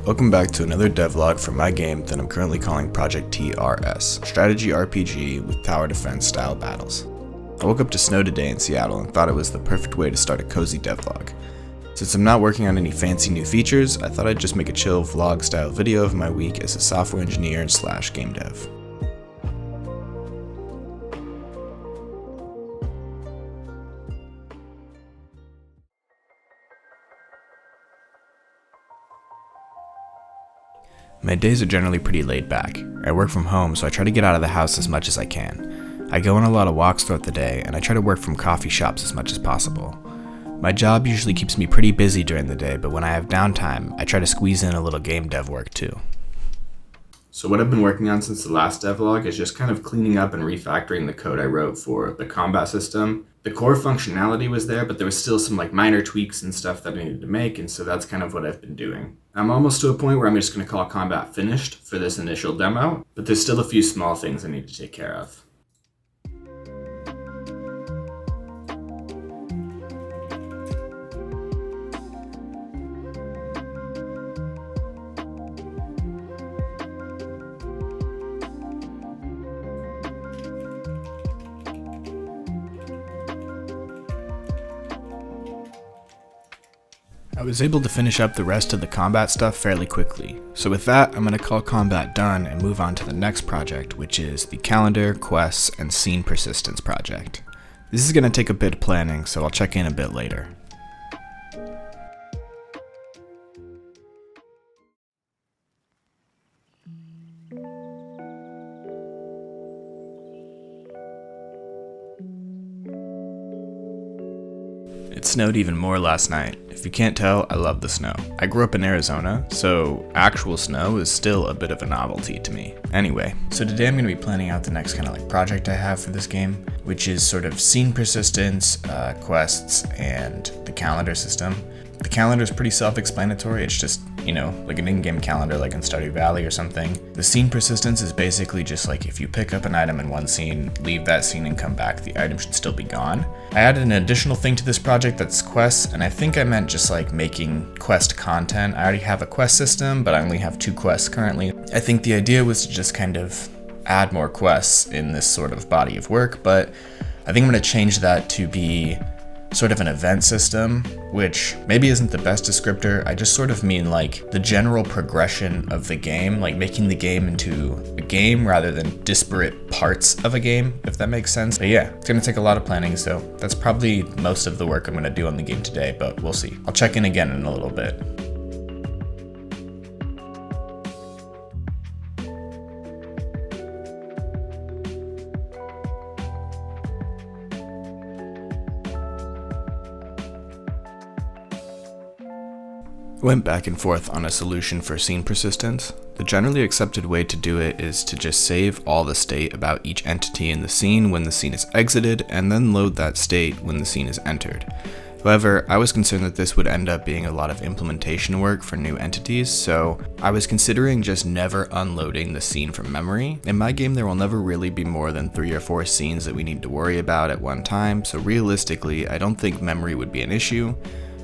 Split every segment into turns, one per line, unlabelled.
Welcome back to another devlog for my game that I'm currently calling Project TRS, strategy RPG with tower defense style battles. I woke up to snow today in Seattle and thought it was the perfect way to start a cozy devlog. Since I'm not working on any fancy new features, I thought I'd just make a chill vlog style video of my week as a software engineer / game dev. My days are generally pretty laid back. I work from home, so I try to get out of the house as much as I can. I go on a lot of walks throughout the day, and I try to work from coffee shops as much as possible. My job usually keeps me pretty busy during the day, but when I have downtime, I try to squeeze in a little game dev work too. So what I've been working on since the last devlog is just kind of cleaning up and refactoring the code I wrote for the combat system. The core functionality was there, but there was still some minor tweaks and stuff that I needed to make, and so that's kind of what I've been doing. I'm almost to a point where I'm just going to call combat finished for this initial demo, but there's still a few small things I need to take care of. I was able to finish up the rest of the combat stuff fairly quickly, so with that I'm going to call combat done and move on to the next project, which is the calendar, quests, and scene persistence project. This is going to take a bit of planning, so I'll check in a bit later. It snowed even more last night. If you can't tell, I love the snow. I grew up in Arizona, so actual snow is still a bit of a novelty to me. Anyway, so today I'm going to be planning out the next kind of project I have for this game, which is sort of scene persistence, quests, and the calendar system. The calendar is pretty self-explanatory. It's just, like an in-game calendar like in Stardew Valley or something. The scene persistence is basically just if you pick up an item in one scene, leave that scene and come back, the item should still be gone. I added an additional thing to this project that's quests, and I think I meant just making quest content. I already have a quest system, but I only have 2 quests currently. I think the idea was to just kind of add more quests in this sort of body of work, but I think I'm going to change that to be sort of an event system, which maybe isn't the best descriptor. I just sort of mean the general progression of the game, making the game into a game rather than disparate parts of a game, if that makes sense. But yeah, it's gonna take a lot of planning, so that's probably most of the work I'm gonna do on the game today, but we'll see. I'll check in again in a little bit. Went back and forth on a solution for scene persistence. The generally accepted way to do it is to just save all the state about each entity in the scene when the scene is exited, and then load that state when the scene is entered. However, I was concerned that this would end up being a lot of implementation work for new entities, so I was considering just never unloading the scene from memory. In my game, there will never really be more than 3 or 4 scenes that we need to worry about at one time, so realistically, I don't think memory would be an issue.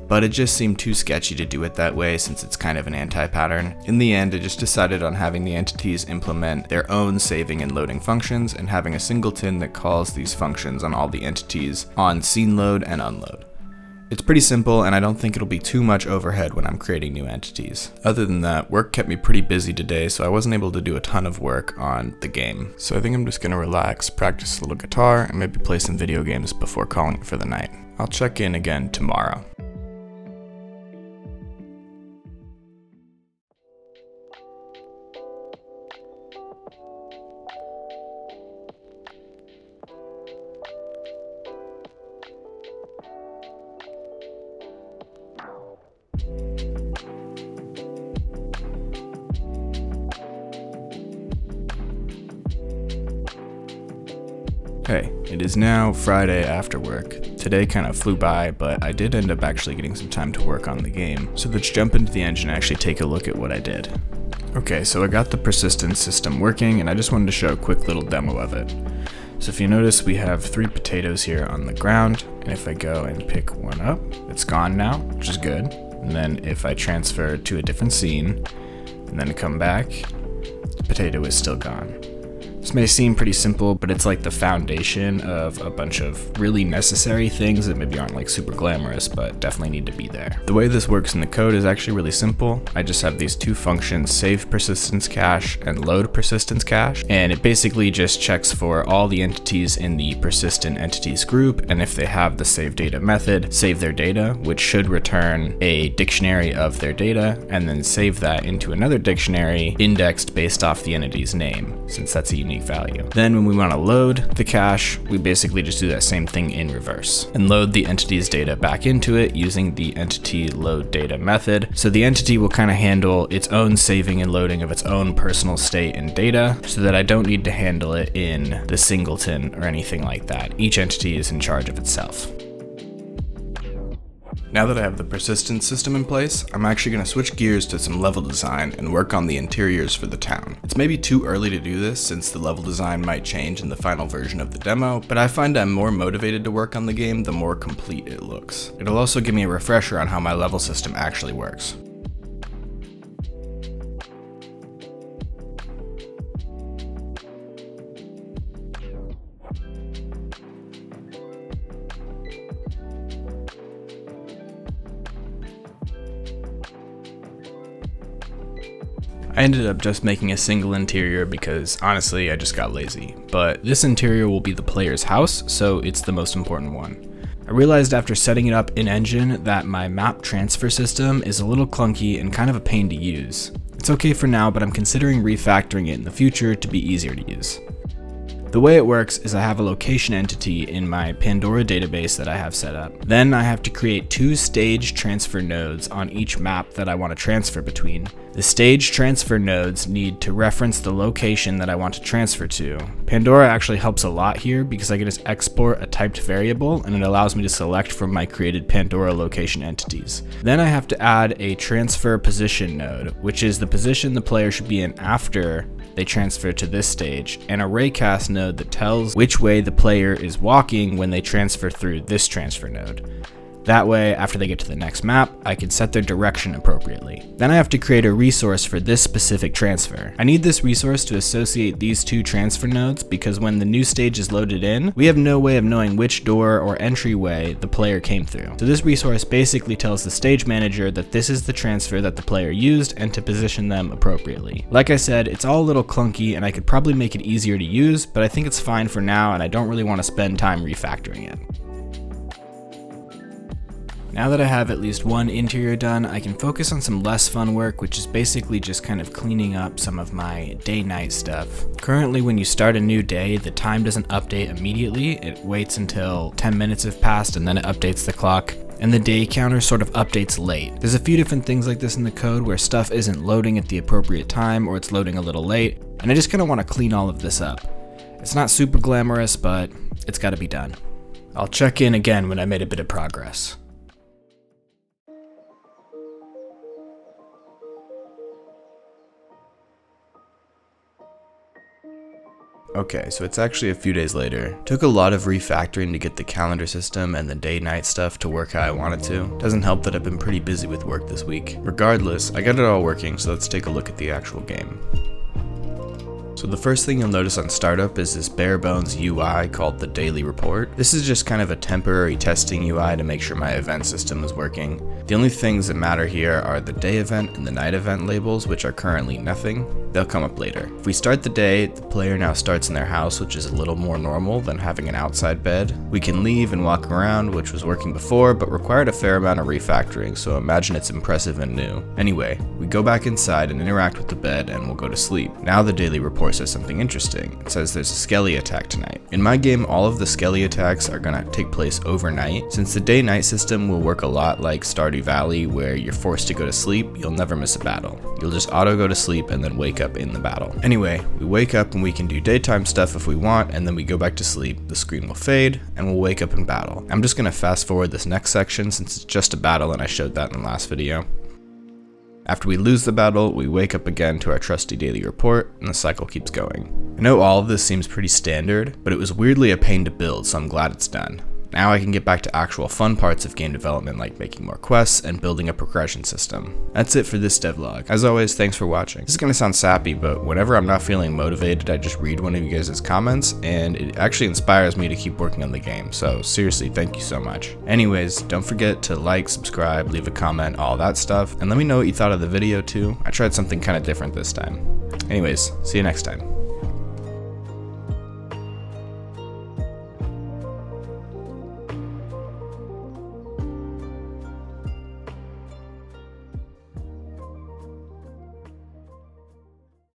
But it just seemed too sketchy to do it that way since it's kind of an anti-pattern. In the end, I just decided on having the entities implement their own saving and loading functions and having a singleton that calls these functions on all the entities on scene load and unload. It's pretty simple, and I don't think it'll be too much overhead when I'm creating new entities. Other than that, work kept me pretty busy today, so I wasn't able to do a ton of work on the game. So I think I'm just gonna relax, practice a little guitar, and maybe play some video games before calling it for the night. I'll check in again tomorrow. Hey, it is now Friday after work. Today kind of flew by, but I did end up actually getting some time to work on the game. So let's jump into the engine and actually take a look at what I did. Okay, so I got the persistence system working, and I just wanted to show a quick little demo of it. So if you notice, we have 3 potatoes here on the ground, and if I go and pick one up, it's gone now, which is good. And then if I transfer to a different scene, and then come back, the potato is still gone. This may seem pretty simple, but it's like the foundation of a bunch of really necessary things that maybe aren't like super glamorous, but definitely need to be there. The way this works in the code is actually really simple. I just have these two functions, save persistence cache and load persistence cache, and it basically just checks for all the entities in the persistent entities group, and if they have the save data method, save their data, which should return a dictionary of their data, and then save that into another dictionary indexed based off the entity's name, since that's a unique value. Then when we want to load the cache, we basically just do that same thing in reverse and load the entity's data back into it using the entity load data method. So the entity will kind of handle its own saving and loading of its own personal state and data, so that I don't need to handle it in the singleton or anything like that. Each entity is in charge of itself. Now that I have the persistence system in place, I'm actually going to switch gears to some level design and work on the interiors for the town. It's maybe too early to do this since the level design might change in the final version of the demo, but I find I'm more motivated to work on the game the more complete it looks. It'll also give me a refresher on how my level system actually works. I ended up just making a single interior because honestly I just got lazy, but this interior will be the player's house, so it's the most important one. I realized after setting it up in Engine that my map transfer system is a little clunky and kind of a pain to use. It's okay for now, but I'm considering refactoring it in the future to be easier to use. The way it works is I have a location entity in my Pandora database that I have set up. Then I have to create 2 stage transfer nodes on each map that I want to transfer between. The stage transfer nodes need to reference the location that I want to transfer to. Pandora actually helps a lot here because I can just export a typed variable and it allows me to select from my created Pandora location entities. Then I have to add a transfer position node, which is the position the player should be in after they transfer to this stage, and a raycast node that tells which way the player is walking when they transfer through this transfer node. That way, after they get to the next map, I can set their direction appropriately. Then I have to create a resource for this specific transfer. I need this resource to associate these 2 transfer nodes because when the new stage is loaded in, we have no way of knowing which door or entryway the player came through. So this resource basically tells the stage manager that this is the transfer that the player used and to position them appropriately. Like I said, it's all a little clunky and I could probably make it easier to use, but I think it's fine for now and I don't really want to spend time refactoring it. Now that I have at least one interior done, I can focus on some less fun work, which is basically just kind of cleaning up some of my day-night stuff. Currently, when you start a new day, the time doesn't update immediately. It waits until 10 minutes have passed and then it updates the clock. And the day counter sort of updates late. There's a few different things like this in the code where stuff isn't loading at the appropriate time or it's loading a little late, and I just kind of want to clean all of this up. It's not super glamorous, but it's got to be done. I'll check in again when I made a bit of progress. Okay, so it's actually a few days later. Took a lot of refactoring to get the calendar system and the day-night stuff to work how I wanted to. Doesn't help that I've been pretty busy with work this week. Regardless, I got it all working, so let's take a look at the actual game. So the first thing you'll notice on startup is this bare bones UI called the daily report. This is just kind of a temporary testing UI to make sure my event system is working. The only things that matter here are the day event and the night event labels, which are currently nothing. They'll come up later. If we start the day, the player now starts in their house, which is a little more normal than having an outside bed. We can leave and walk around, which was working before, but required a fair amount of refactoring, so imagine it's impressive and new. Anyway, we go back inside and interact with the bed and we'll go to sleep. Now the daily report says something interesting. It says there's a skelly attack tonight. In my game, all of the skelly attacks are gonna take place overnight. Since the day-night system will work a lot like Stardew Valley, where you're forced to go to sleep, you'll never miss a battle. You'll just auto go to sleep and then wake up in the battle. Anyway, we wake up and we can do daytime stuff if we want, and then we go back to sleep. The screen will fade and we'll wake up in battle. I'm just gonna fast forward this next section since it's just a battle and I showed that in the last video. After we lose the battle, we wake up again to our trusty daily report, and the cycle keeps going. I know all of this seems pretty standard, but it was weirdly a pain to build, so I'm glad it's done. Now I can get back to actual fun parts of game development like making more quests and building a progression system. That's it for this devlog. As always, thanks for watching. This is gonna sound sappy, but whenever I'm not feeling motivated, I just read one of you guys' comments, and it actually inspires me to keep working on the game, so seriously, thank you so much. Anyways, don't forget to like, subscribe, leave a comment, all that stuff, and let me know what you thought of the video too. I tried something kind of different this time. Anyways, see you next time.